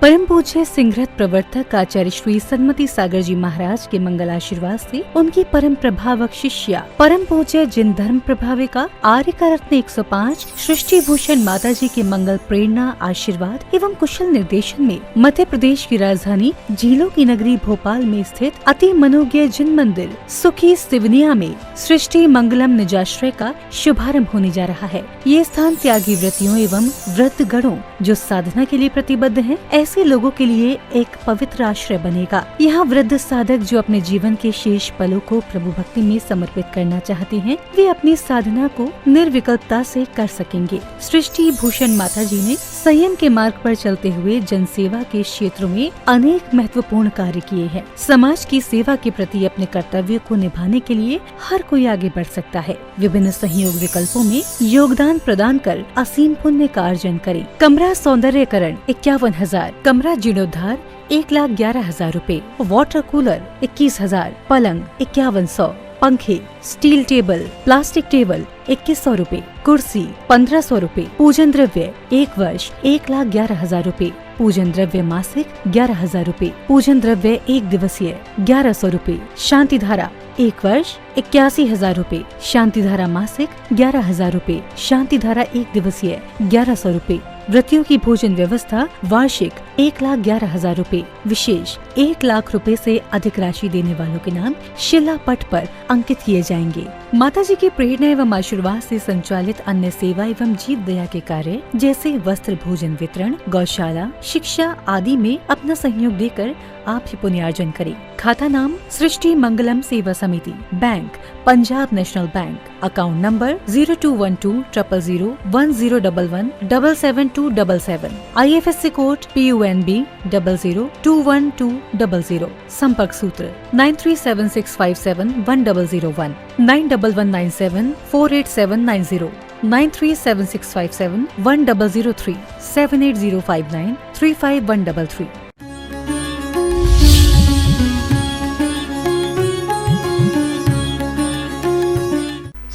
परम पूज्य सिंहरथ प्रवर्तक आचार्य श्री सन्मति सागर जी महाराज के मंगल आशीर्वाद से उनकी परम प्रभावक शिष्या परम पूज्य जिन धर्म प्रभाविका आर्य रत्न 105 सृष्टि भूषण माता जी के मंगल प्रेरणा आशीर्वाद एवं कुशल निर्देशन में मध्य प्रदेश की राजधानी झीलों की नगरी भोपाल में स्थित अति मनोज्ञ जिन मंदिर सुखी सिवनिया में सृष्टि मंगलम निजाश्रय का शुभारंभ होने जा रहा है। ये स्थान त्यागी व्रतियों एवं व्रत गणों जो साधना के लिए प्रतिबद्ध हैं, ऐसे लोगों के लिए एक पवित्र आश्रय बनेगा। यहाँ वृद्ध साधक जो अपने जीवन के शेष पलों को प्रभु भक्ति में समर्पित करना चाहते हैं, वे अपनी साधना को निर्विकल्पता से कर सकेंगे। सृष्टि भूषण माता जी ने संयम के मार्ग पर चलते हुए जनसेवा के क्षेत्रों में अनेक महत्वपूर्ण कार्य किए हैं। समाज की सेवा के प्रति अपने कर्तव्य को निभाने के लिए हर कोई आगे बढ़ सकता है। विभिन्न सहयोग विकल्पों में योगदान प्रदान कर असीम पुण्य का अर्जन करें। कमरा सौंदर्यकरण 51,000, कमरा जीर्णोद्धार 1,11,000 रूपए, वाटर कूलर 21,000, पलंग 5100, पंखे, स्टील टेबल, प्लास्टिक टेबल 2100 रूपए, कुर्सी 1500 रूपए, पूजन द्रव्य 1 वर्ष 1,11,000 रूपए, पूजन द्रव्य मासिक 11,000 रूपए, पूजन द्रव्य 1 दिवसीय 1100 रूपए, शांति धारा 1 वर्ष 81,000 रूपए, शांति धारा मासिक 11,000 रूपए, शांति धारा 1 दिवसीय 1100 रूपए, व्रतियों की भोजन व्यवस्था वार्षिक 1,11,000 रूपए, विशेष 1 लाख रूपए से अधिक राशि देने वालों के नाम शिला पट पर अंकित किए जाएंगे। माता जी की प्रेरणा एवं आशीर्वाद से संचालित अन्य सेवा एवं जीव दया के कार्य जैसे वस्त्र भोजन वितरण, गौशाला, शिक्षा आदि में अपना सहयोग देकर आप ही पुण्यार्जन करें। खाता नाम सृष्टि मंगलम सेवा समिति, bank Punjab national bank, account number 0212001011777277, IFSC code PUNB 00212200, संपर्क सूत्र 9376571001, 9197487909, 9376571003, 7805935133।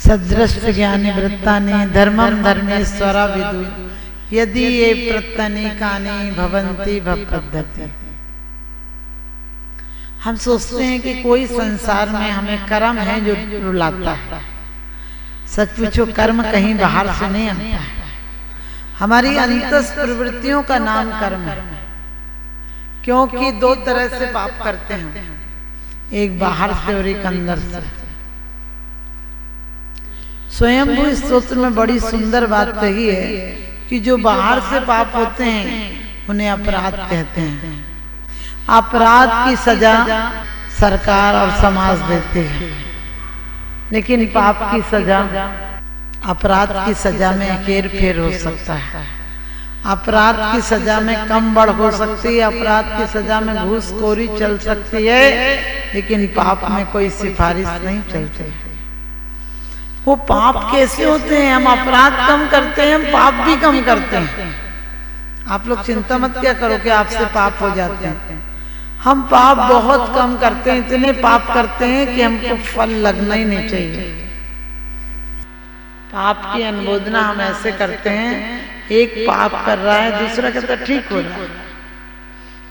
सदृष्ट ज्ञानी वृत्तानि धर्मम धर्मेश्वरा विदु यदि ये प्रत्यनीकानि भवन्ति भवपद्धति। हम सोचते हैं कि कोई संसार में हमें कर्म है जो रुलाता है। सच पूछो कर्म कहीं बाहर से नहीं आता है। हमारी अंतस प्रवृत्तियों का नाम कर्म है, क्योंकि 2 तरह से पाप करते हैं, एक बाहर से और एक अंदर से। स्वयंभू स्तोत्र में बड़ी सुंदर बात कही है कि जो बाहर से पाप होते हैं उन्हें अपराध कहते हैं। अपराध की सजा सरकार और समाज देते हैं, लेकिन पाप की सजा, अपराध की सजा में हेर फेर हो सकता है। अपराध की सजा में कम बढ़ हो सकती है, अपराध की सजा में घूसखोरी चल सकती है, लेकिन पाप में कोई सिफारिश नहीं चलती। वो पाप कैसे होते हैं? हम अपराध कम करते हैं, हम पाप भी कम करते हैं। आप लोग चिंता मत क्या करो कि आपसे पाप हो जाते हैं। हम पाप बहुत कम करते हैं, इतने पाप करते हैं कि हमको फल लगना ही नहीं चाहिए। पाप की अनुमोदना हम ऐसे करते हैं, एक पाप कर रहा है, दूसरा कहता ठीक हो रहा है।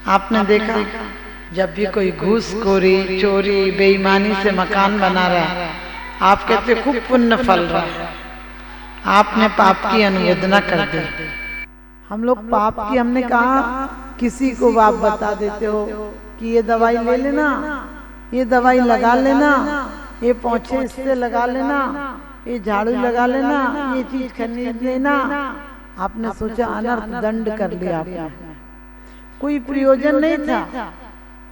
आपने देखा जब भी कोई घूसखोरी, चोरी, बेईमानी से मकान बना रहा है, आप कहते खूब पुण्य फल रहा है, आपने पाप की अनुमोदना कर दी। हम लोग पाप की, हमने कहा किसी को आप बता देते हो कि ये दवाई ले लेना, ये दवाई लगा लेना, ये पोंछे इससे लगा लेना, ये झाड़ू लगा लेना, ये चीज खरीद लेना। आपने सोचा अनर्थ दंड कर लिया आपने, कोई प्रयोजन नहीं था।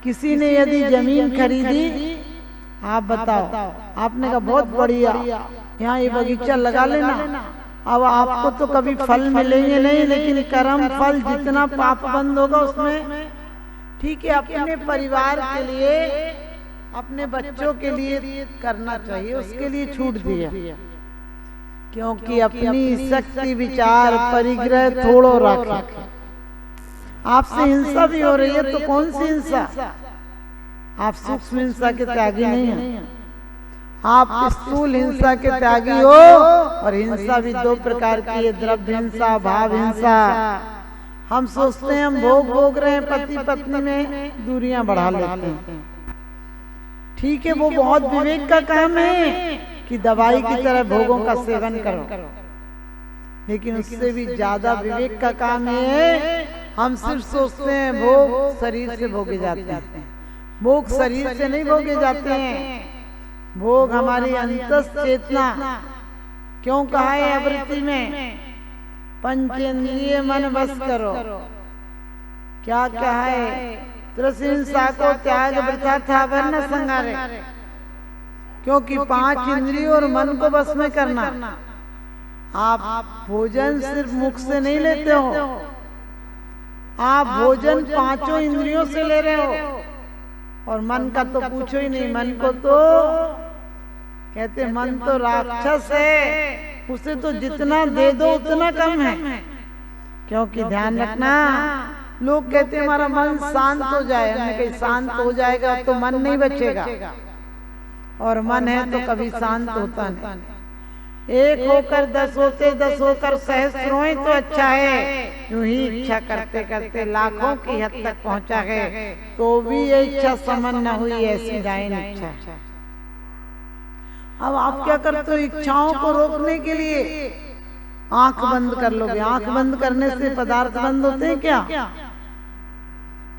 किसी ने यदि जमीन खरीदी, आप बताओ, आपने कहा बहुत बढ़िया, यहाँ ये बगीचा लगा लेना। अब आपको तो कभी फल मिलेंगे नहीं, लेकिन कर्म फल जितना पाप बंद होगा उसमें ठीक है। अपने परिवार के लिए, अपने बच्चों के लिए करना चाहिए, उसके लिए छूट दिया, क्योंकि अपनी शक्ति विचार परिग्रह थोड़ो रखे। आपसे हिंसा भी हो रही है तो कौन सी हिंसा? आप सूक्ष्म हिंसा के त्यागी नहीं हैं, आप स्थूल हिंसा के त्यागी हो। और हिंसा भी 2 प्रकार की है, द्रव्य हिंसा, भाव हिंसा। हम सोचते हैं हम भोग भोग रहे हैं, पति पत्नी में दूरियां बढ़ा लेते हैं। ठीक है, वो बहुत विवेक का काम है कि दवाई की तरह भोगों का सेवन करो, लेकिन उससे भी ज्यादा विवेक का काम है हम सिर्फ सोचते हैं भोग शरीर से भोगे जाते हैं। भोग शरीर से नहीं भोगे जाते हैं, भोग हमारी अंतस चेतना। क्यों कहा है आवृत्ति में पंचेंद्रिय मन बस करो, क्या कहा है? त्रसिंसा को त्याग वृथा था वरना संगारे। क्योंकि 5 इंद्रियों और मन को बस में करना। आप भोजन सिर्फ मुख से नहीं लेते हो, आप भोजन 5 इंद्रियों से ले रहे हो। और मन का तो पूछो ही नहीं, मन को तो कहते मन तो राक्षस है, उसे तो जितना दे दो उतना कम है। क्योंकि ध्यान रखना, लोग कहते हैं हमारा मन शांत हो जाए, हमने कहीं शांत हो जाएगा तो मन नहीं बचेगा, और मन है तो कभी शांत होता नहीं। 1 होकर 10 होते, 10 होकर सहस्र होए तो अच्छा है। यूं ही इच्छा करते करते लाखों की हद तक पहुंचा है, तो भी ये इच्छा समन न हुई, ऐसी डायन इच्छा। अब आप क्या करते हो? इच्छाओं को रोकने के लिए आंख बंद कर लोगे। आंख बंद करने से पदार्थ बंद होते हैं क्या?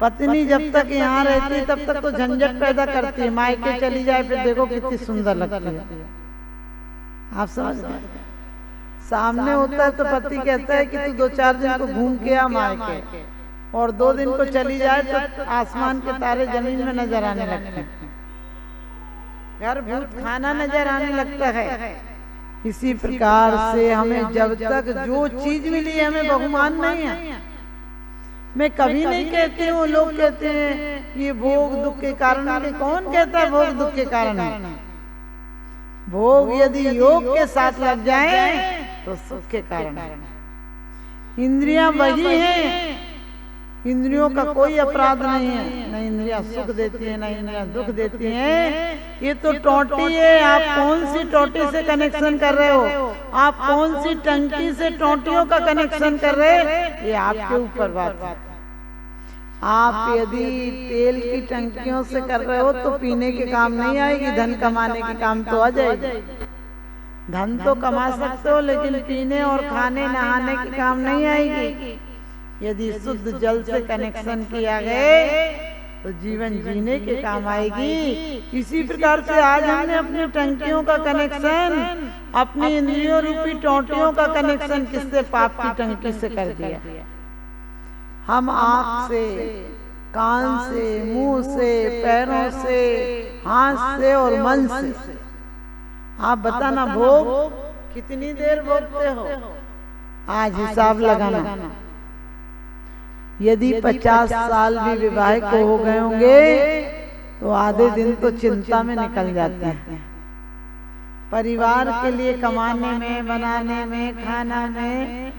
पत्नी जब तक यहाँ रहती है तब तक तो झंझट पैदा करती है, मायके चली जाए फिर देखो कितनी सुंदर लगती है। आप समझ गए? सामने होता है तो पति कहता है कि तू 2-4 दिन को घूम के आ मायके, और 2 दिन को चली जाए तो आसमान के तारे जमीन में नजर आने लगते हैं, घर भूत खाना नजर आने लगता है। इसी प्रकार से हमें जब तक जो चीज मिली है हमें बहुमान नहीं है। मैं कभी नहीं कहती हूँ, लोग कहते हैं ये भोग दुख के कारण है। कौन कहता है भोग दुख के कारण है? भोग यदि योग के साथ लग जाए तो सुख के कारण है। इंद्रियां वही हैं, इंद्रियों का कोई अपराध नहीं है। न इंद्रियां सुख देती है, न इंद्रियां दुख देती हैं। ये तो टोटी है। आप कौन सी टोटी से कनेक्शन कर रहे हो? आप कौन सी टंकी से टोटियों का कनेक्शन कर रहे हैं? ये आपके ऊपर बात है। आप यदि तेल की टंकियों से कर रहे हो तो पीने के काम नहीं आएगी, धन कमाने के काम तो आ जाएगी। धन तो कमा सकते हो लेकिन पीने और खाने नहाने के काम नहीं आएगी। यदि शुद्ध जल से कनेक्शन किया गए तो जीवन जीने के काम आएगी। इसी प्रकार से आज हमने अपनी टंकियों का कनेक्शन, अपनी इंद्रियों रूपी टोटियों का कनेक्शन किससे? पाप की टंकी से कर दिया। हम आँख से, कान से, मुंह से, पैरों से, हाथ से और मन से। आप बताना भोग कितनी देर भोगते हो? आज हिसाब लगाना। यदि 50 साल भी विवाह को हो गए होंगे तो आधे दिन तो चिंता में निकल जाते हैं। परिवार के लिए कमाने में, बनाने में, खाना में,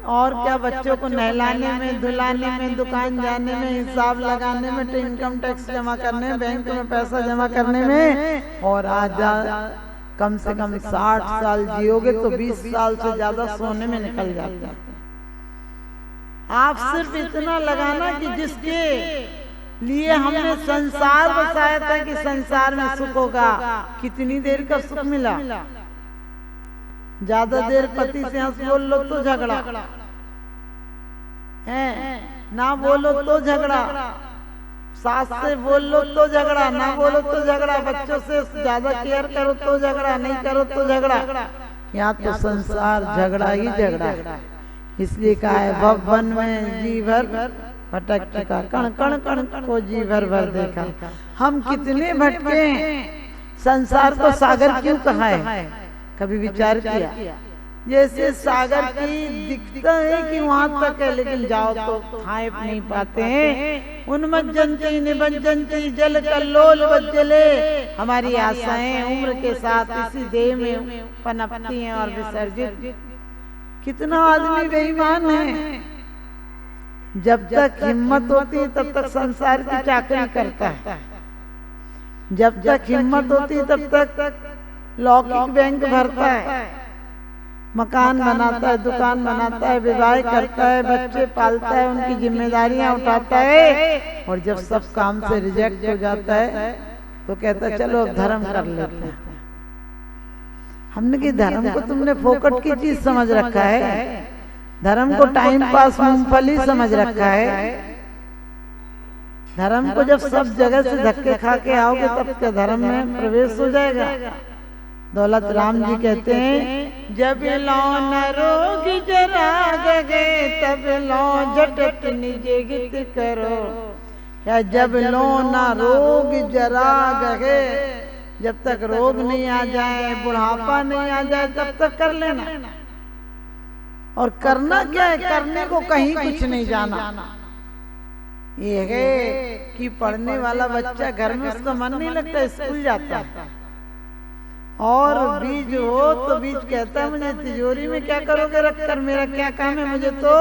और क्या बच्चों को नहलाने में, धुलाने में, दुकान जाने में, हिसाब लगाने में, इनकम टैक्स जमा करने में, बैंक में पैसा जमा करने में। और आज कम से कम 60 साल जियोगे तो 20 साल से ज्यादा सोने में निकल जाते हैं। आप सिर्फ इतना लगाना कि जिसके लिए हमने संसार बसाया था कि संसार में सुख होगा, कितनी देर का सुख मिला? ज्यादा देर पति से हंस बोल लो तो झगड़ा है, ना बोलो तो झगड़ा, सास से बोल लो तो झगड़ा, ना बोलो तो झगड़ा, बच्चों से ज्यादा केयर करो तो झगड़ा, नहीं करो तो झगड़ा। यहाँ तो संसार झगड़ा ही झगड़ा। इसलिए कहा है भवन में जी भर भटक चुका, कण कण कण को जी भर भर देखा। हम कितने भटके हैं। संसार को सागर क्यों कहा है? कभी विचार किया? जैसे सागर की दिखता है कि वहां तक है, लेकिन जाओ तो थाए नहीं पाते हैं। उन्मज्जन्ति निबज्जन्ति जल कल्लोल वज्जले। हमारी आशाएं उम्र के साथ इसी देह में पनपती हैं और विसर्जित। कितना आदमी बेईमान है। जब तक हिम्मत होती है तब तक संसार की चाकरी करता है, जब तक हिम्मत होती तब तक लौकिक बैंक भरता है, मकान बनाता है, दुकान बनाता है, विवाह करता है, बच्चे पालता है, उनकी जिम्मेदारियां उठाता है, और जब सब काम से रिजेक्ट हो जाता है तो कहता है चलो अब धर्म कर लेते हैं। हमने कि धर्म को तुमने फोकट की चीज समझ रखा है, धर्म को टाइम पास मूंगफली समझ रखा है। धर्म को जब सब जगह से धक्के खा के आओगे तब क्या धर्म में प्रवेश हो जाएगा। दौलत राम जी कहते हैं, जब लो न रोग जरा गए तब लो झटक निजे गीत करो। या जब लो न रोग जरा गए, जब तक रोग नहीं आ जाए, बुढ़ापा नहीं आ जाए, तब तक कर लेना। और करना क्या है, करने को कहीं कुछ नहीं जाना। ये है कि पढ़ने वाला बच्चा घर में उसका मन नहीं लगता, स्कूल जाता है, और बीज हो तो बीज कहता है मुझे तिजोरी में क्या करोगे रखकर, मेरा क्या काम है, मुझे तो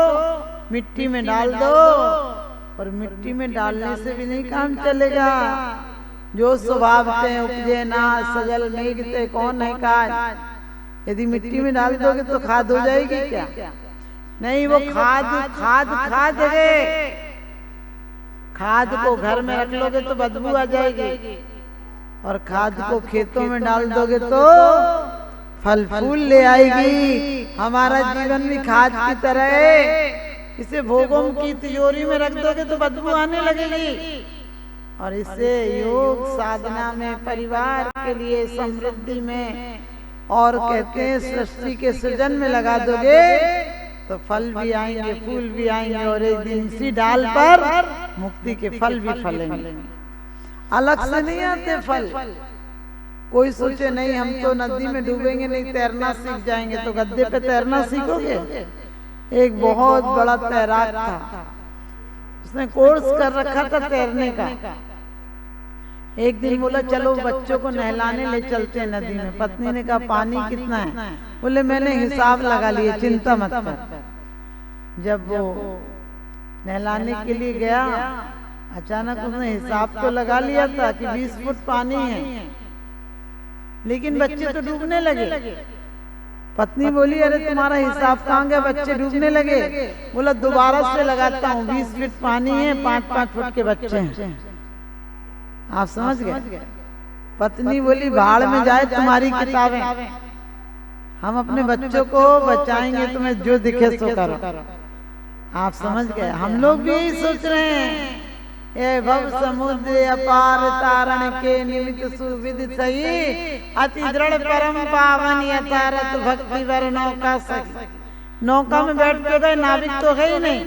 मिट्टी में डाल दो। और मिट्टी में डालने से भी नहीं काम चलेगा। जो स्वभाव से उपजे ना सजल मेघते कौन है काज। यदि मिट्टी में डाल दोगे तो खाद हो जाएगी क्या? नहीं, वो खाद है। खाद को घर में रख लोगे तो बदबू आ जाएगी, और खाद को खेतों में डाल दोगे तो फल फूल ले आएगी। हमारा जीवन भी खाद की तरह है। इसे भोगों की तिजोरी में रख दोगे तो बदबू आने लगेगी, और इसे योग साधना में, परिवार के लिए समृद्धि में, और कहते हैं सृष्टि के सृजन में लगा दोगे तो फल भी आएंगे, फूल भी आएंगे, और एक दिन इसी डाल पर मुक्ति के फल भी फलेंगे। अलग से नहीं आते फल। कोई सोचे नहीं हम तो नदी में डूबेंगे नहीं, तैरना सीख जाएंगे, तो गद्दे पे तैरना सीखोगे। एक बहुत बड़ा तैराक था, उसने कोर्स कर रखा था तैरने का। एक दिन बोला चलो बच्चों को नहलाने ले चलते हैं नदी में। पत्नी ने कहा पानी कितना है? बोले मैंने हिसाब लगा लिया, चिंता मत कर। जब वो नहलाने के लिए गया, अचानक उसने हिसाब तो लगा लिया था कि 20 फुट पानी है, लेकिन बच्चे तो डूबने लगे। पत्नी बोली अरे तुम्हारा हिसाब कहाँ गया, बच्चे डूबने लगे। बोला दोबारा से लगाता हूँ, 20 फुट पानी है, 5-5 फुट के बच्चे हैं। आप समझ गए? पत्नी बोली भाड़ में जाए तुम्हारी किताबें, हम अपने बच्चों को बचाएंगे, तुम्हें जो दिखे सो करो। आप समझ गए? हम लोग भी यही सोच रहे हैं। ए भव समुद्र अपार तारण के निमित्त सुविदित सही, अति दृढ़ परम पावन यथारथ भक्ति वर नौका सही। नौका में बैठ के गए, नाविक तो है ही नहीं,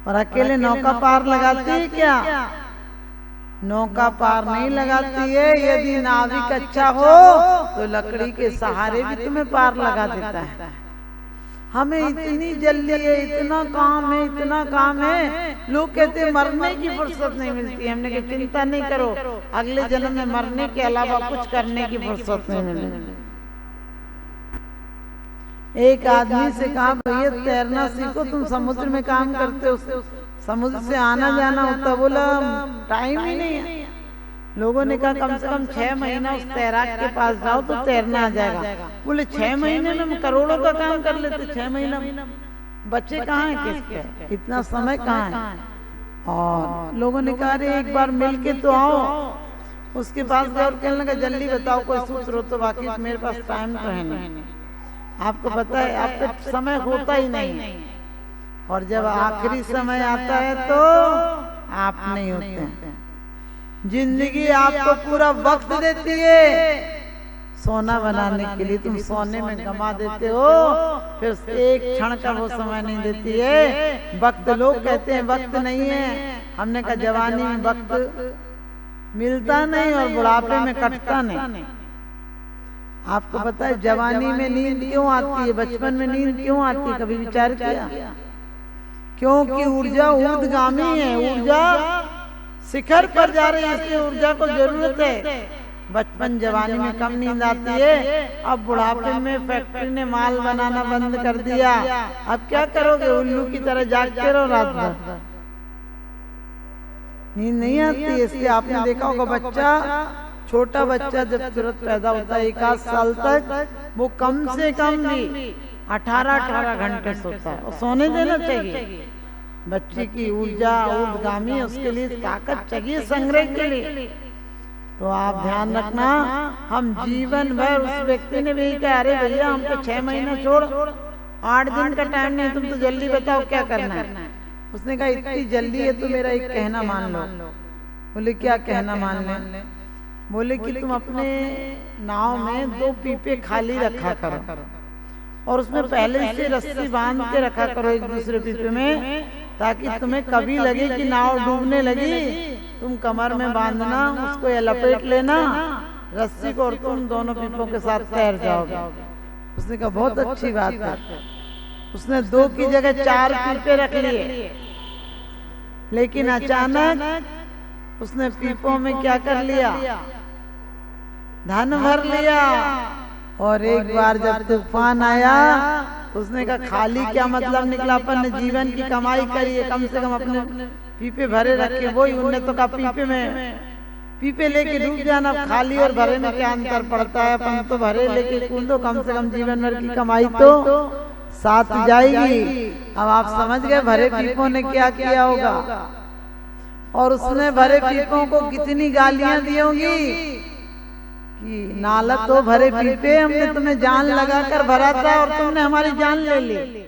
और अकेले नौका पार लगाती है क्या? नौका पार नहीं लगाती है। यदि नाविक अच्छा हो तो लकड़ी के सहारे भी तुम्हें पार लगा देता है। हमें इतनी जल्दी है, इतना काम है, इतना काम है। लोग कहते हैं मरने की फुर्सत नहीं मिलती। हमने कहा चिंता नहीं करो, अगले जन्म में मरने के अलावा कुछ करने की फुर्सत नहीं मिलेगी। एक आदमी से कहा भैया तैरना सीखो, तुम समुद्र में काम करते हो, समुद्र से आना जाना होता। बोला टाइम ही नहीं है। लोगों ने कहा कम से कम 6 महीना उस तैराक के पास जाओ तो तैरना आ जाएगा। बोले 6 महीने में हम करोड़ों का काम कर लेते, 6 महीना बच्चे कहाँ हैं किसके, इतना समय कहाँ है। और लोगों ने कहा अरे एक बार मिल के तो आओ। उसके पास गए और कहने लगा जल्दी बताओ कोई सूत्र हो तो, बाकी मेरे पास टाइम तो है नहीं। आपको पता है आपका समय होता ही नहीं, और जब आखिरी समय आता है तो आप नहीं होते हैं। जिंदगी आपको पूरा वक्त देती है सोना बनाने के लिए, तुम सोने में गमा देते हो, फिर एक क्षण का वो समय नहीं देती है। वक्त, लोग कहते हैं वक्त नहीं है। हमने कहा जवानी में वक्त मिलता नहीं और बुढ़ापे में कटता नहीं। आपको पता है जवानी में नींद क्यों आती है, बचपन में नींद क्यों आती है, कभी विचार किया? क्योंकि ऊर्जा ऊर्ध्वगामी है, ऊर्जा शिखर पर जा रही है, इसलिए ऊर्जा को जरूरत है। बचपन जवानी में कम नींद आती है, अब बुढ़ापे में फैक्ट्री ने माल बनाना बंद कर दिया। अब क्या करोगे, उल्लू की तरह जागते रहो रात भर, नींद नहीं आती है। इसलिए आपने देखा होगा बच्चा छोटा बच्चा जब तुरंत पैदा होता है 1 आध साल तक, वो कम से कम भी 18-18 घंटे सोता है, और सोने देना चाहिए। बच्चे की ऊर्जा ऊर्ध्वगामी, उसके लिए ताकत चाहिए संग्रह के लिए। तो आप ध्यान रखना, हम जीवन भर, उस व्यक्ति ने भी कहा अरे भैया हम तो 6 महीने छोड़ 8 दिन का टाइम नहीं, तुम तो जल्दी बताओ क्या करना है। उसने कहा इतनी जल्दी है तो मेरा एक कहना मान लो। बोले क्या कहना मान लें? बोले कि तुम अपने नाव में 2 पीपे खाली रखा करो, और उसमें पहले से रस्सी बांध के रखा करो एक दूसरे पीपे में, ताकि तुम्हें कभी लगे कि नाव डूबने लगी, तुम कमर में बांधना उसको या लपेट लेना रस्सी को, और तुम दोनों पीपों के साथ तैर जाओगे। उसने कहा बहुत अच्छी बात है। उसने 2 की जगह 4 पीपे रख लिए, लेकिन अचानक उसने पीपों में क्या कर लिया, धन भर लिया। और एक बार जब तूफान आया तो उसने कहा खाली क्या मतलब निकला, अपन ने जीवन की कमाई करी है, कम से कम अपने पीपे भरे रखे। वही उनने तो कहा पीपे लेके डूब जाना, खाली और भरे में क्या अंतर पड़ता है, अपन तो भरे लेके कूदो, कम से कम जीवन भर की कमाई तो साथ जाएगी। अब आप समझ गए भरे पीपों ने क्या किया होगा, और उसने भरे पीपों को कितनी गालियां दी होंगी कि नाला तो भरे पीपे, हमने तुम्हें जान लगाकर भरा था और तुमने हमारी जान ले ली।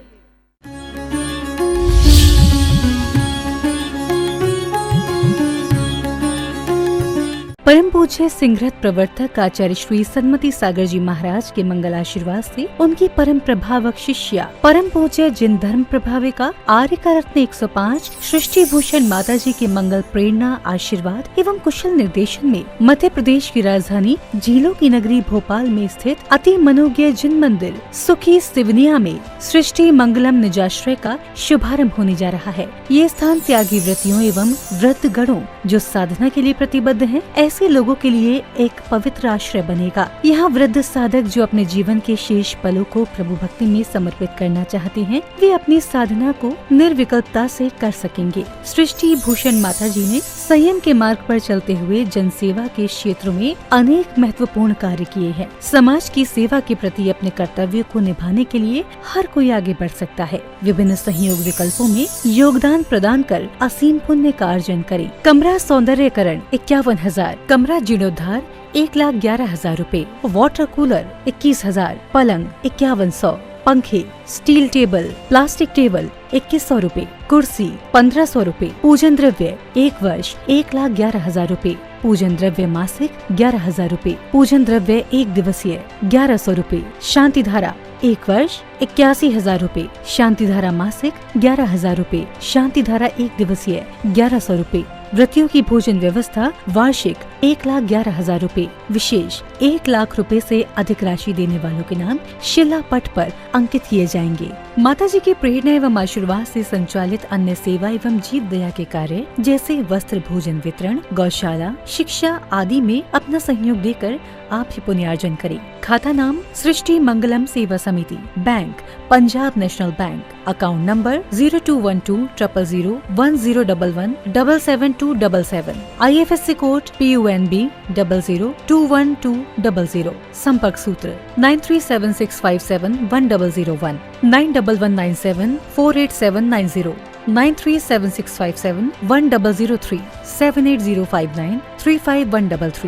परम पूज्य सिंहरथ प्रवर्तक आचार्य श्री सन्मति सागर जी महाराज के मंगल आशीर्वाद से उनकी परम प्रभावक शिष्या परम पूज्य जिन धर्म प्रभाविका आर्य रत्न 105 सृष्टि भूषण माता जी के मंगल प्रेरणा आशीर्वाद एवं कुशल निर्देशन में मध्य प्रदेश की राजधानी झीलों की नगरी भोपाल में स्थित अति मनोज्ञ जिन मंदिर सुखी सिवनिया में सृष्टि मंगलम निजाश्रय का शुभारंभ होने जा रहा है। ये स्थान त्यागी व्रतियों एवं व्रत गणों जो साधना के लिए प्रतिबद्ध हैं, ऐसे लोगों के लिए एक पवित्र आश्रय बनेगा। यहाँ वृद्ध साधक जो अपने जीवन के शेष पलों को प्रभु भक्ति में समर्पित करना चाहते हैं, वे अपनी साधना को निर्विकल्पता से कर सकेंगे। सृष्टि भूषण माता जी ने संयम के मार्ग पर चलते हुए जनसेवा के क्षेत्रों में अनेक महत्वपूर्ण कार्य किए हैं। समाज की सेवा के प्रति अपने कर्तव्य को निभाने के लिए हर कोई आगे बढ़ सकता है। विभिन्न सहयोग विकल्पों में योगदान प्रदान कर असीम पुण्य का अर्जन करें। कमरा सौंदर्यकरण 51,000, कमरा जीर्णोद्धार 1,11,000 रूपए, वाटर कूलर 21,000, पलंग 5100, पंखे, स्टील टेबल, प्लास्टिक टेबल 2100 रूपए, कुर्सी 1500 रूपए, पूजन द्रव्य 1 वर्ष 1,11,000 रूपए, पूजन द्रव्य मासिक 11,000 रूपए, पूजन द्रव्य 1 दिवसीय 1100 रूपए, शांति धारा 1 वर्ष 81,000 रूपए, शांति धारा मासिक 11,000 रूपए, शांति धारा 1 दिवसीय 1100 रूपए। व्रतियों की भोजन व्यवस्था वार्षिक 1,11,000 रूपए, विशेष 1 लाख रूपए से अधिक राशि देने वालों के नाम शिला पट पर अंकित किए जाएंगे। माता जी की प्रेरणा एवं आशीर्वाद से संचालित अन्य सेवा एवं जीव दया के कार्य जैसे वस्त्र भोजन वितरण, गौशाला, शिक्षा आदि में अपना सहयोग देकर आप ही पुण्यार्जन करें। खाता नाम सृष्टि मंगलम सेवा समिति, bank Punjab national bank, account number 0212000101 77277, IFSC code PUNB 002120, संपर्क सूत्र 9376571001, 9119748790, 9376571003, 78059 35133।